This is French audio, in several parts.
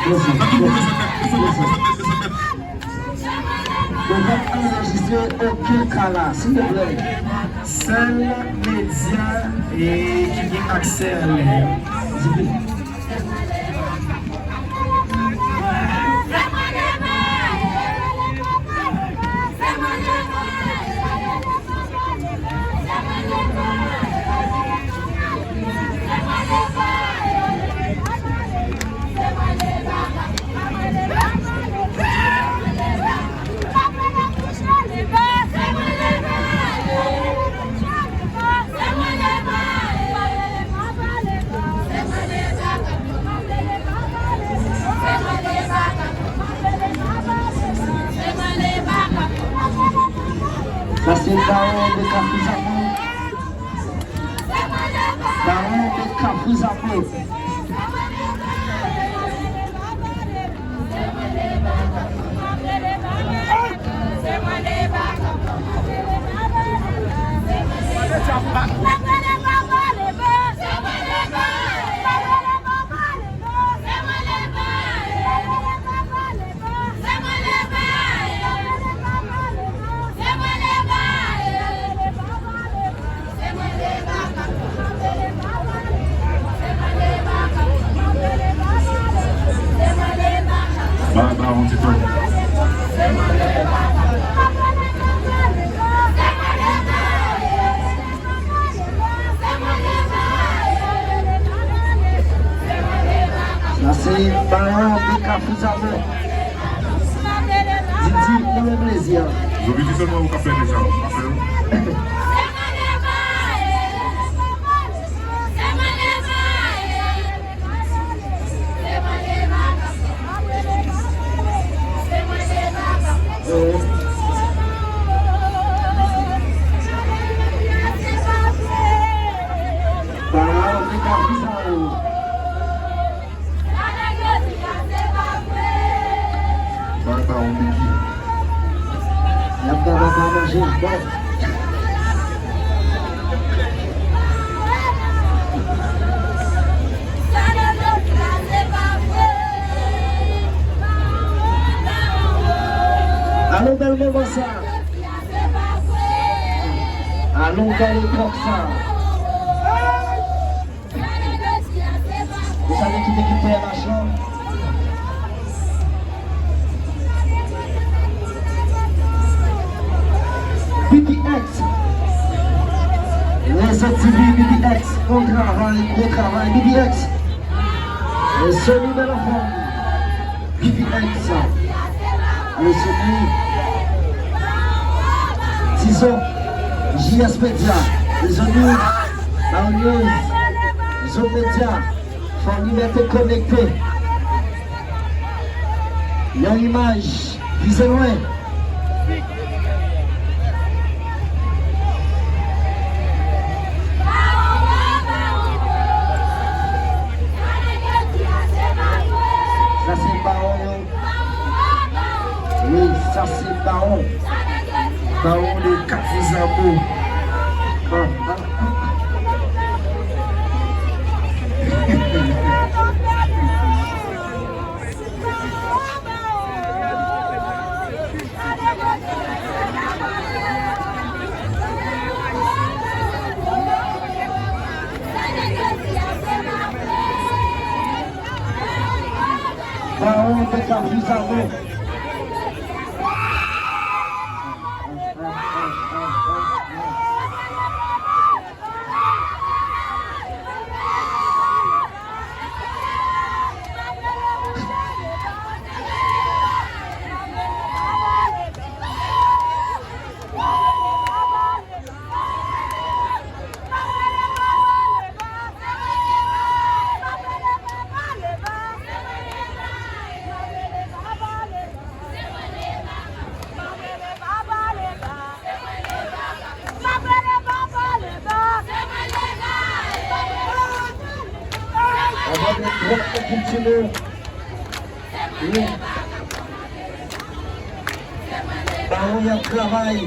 On va enregistrer aucun cas là, s'il te plaît. Seul média et qui a accès à l'air. Ça c'est Baron de Kafouzamo. Baron de Kafouzamo. Baron de Kafouzamo. Ça c'est Baron de Kafouzamo. Didi, pour le plaisir. Je vais dire seulement au café déjà. Baron de Kafouzamo. Baron de qui? La papa va manger. Bon. Allons dans le moment ça. Allons dans le corps ça. Vous savez qui est à la chambre? BBX. Les autres BBX. Gros travail, BBX. Et celui de l'enfant. BBX. Allez, celui. Disons, JS Media. Les autres, la news. Les autres médias. Faut liberté connectée. Il y a une image. Visez loin. Ça c'est Baron. Oui, ça c'est Baron. Baron de Kafouzamo. Baron de Kafouzamo. Continue. Oui. Baron, il y a travail.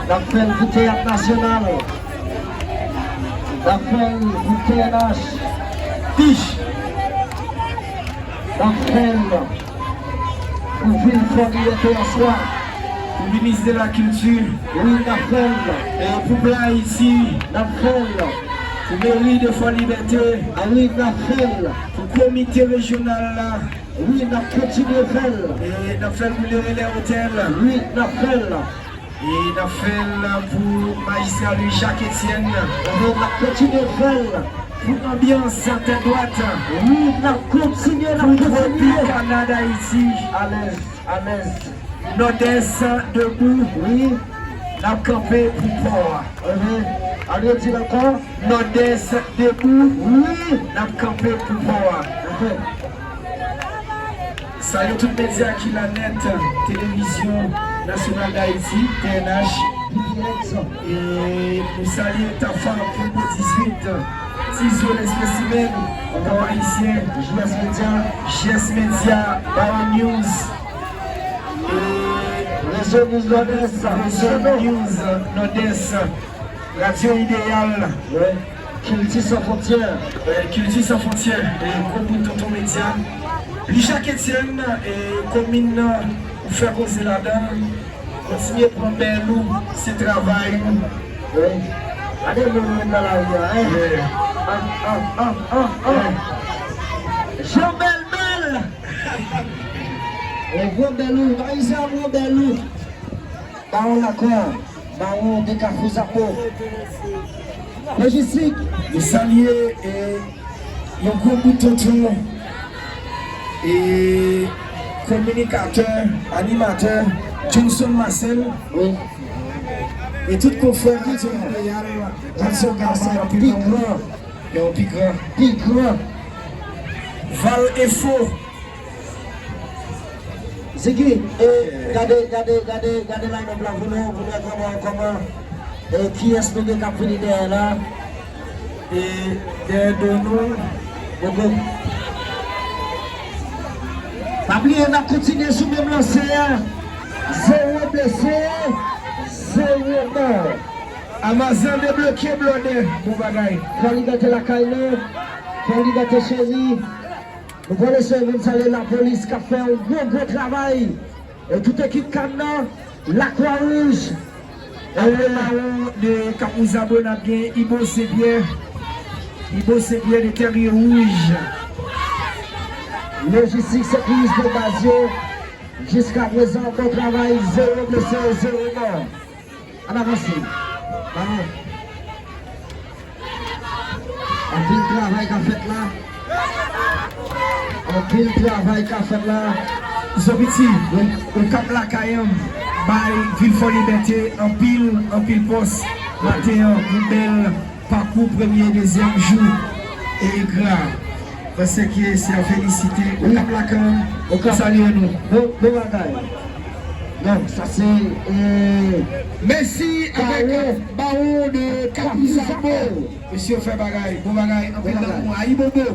L'appel du théâtre national, l'appel du TNH, Fiche, l'appel pour Ville Liberté en soi, le ministre de la Culture, oui, l'appel, et pour Blanc ici, l'appel, pour mairie de Fort Liberté, oui, l'appel, pour comité régional là, oui, l'appel, et l'appel pour les hôtels, oui, l'appel. Et il a fait pour magistrat Louis Jacques Etienne. On a continué à faire pour l'ambiance à tête droite. Oui, on a continué à faire. Canada ici. À l'aise, à l'aise. Nord-Est debout. Oui. On a campé pour port. Allez, dis encore. Nord-Est debout. Oui. On a campé pour port. Salut tous les médias qui la net, télévision nationale d'Haïti, TNH, et nous saluons ta femme pour 18, Tizo les spécimens, encore haïtien, JS Media, Baron News, et Réseau News Nord-Est, Réseau News Nord-Est, Radio Idéal, Culture sans frontières, Culture sans frontières, et gros bout de ton média. Jacques Etienne et commune pour faire causer là-dedans, continuer à prendre nous, c'est travail. Oui. Allez, nous dans la rue. Jean Belle. Et Gros Belou, Maïsa Gros Belou. Baron Lacroix, Baron de Cafouzapo. Logistique. Nous saluons et un gros bout de tonton. Et communicateur, animateur, Johnson Marcel, oui. Et tout confrère qui sont Montréal, Johnson Garcia, Pigrand, Val et Faux. C'est qui? Regardez là, vous voulez comment, qui est-ce que vous avez derrière là? Et derrière nous, Pablier, on a continué sur le même lancé. 0 blessé, 0 mort. Amazon débloqué, blondé, pour bagaille. Pour liberté la caille, pour liberté chérie. Nous voulons laisser la police qui a fait un gros travail. Et toute équipe Canada, la Croix-Rouge. Et le marron de Kapouzabo n'a bien, il bosse bien. Il bosse bien des terriers rouges. Logistique, sécurité de Basio, jusqu'à présent, bon travail, 0 blessé, 0 mort. On avance. Un pile travail qu'a fait là. Un pile travail qu'a fait là. Zobiti, au Cap la Cayenne, by Ville Fort Liberté, un pile poste, matin, une belle parcours premier, deuxième jour, et grave. Parce que c'est à féliciter. Au Cap la Cayenne, au Cap saluez-nous. Bon bagaille. Donc, ça c'est. Merci avec Baron de Kapouzabo. Monsieur fait bagaille, bon bagaille. Aïe Bobo.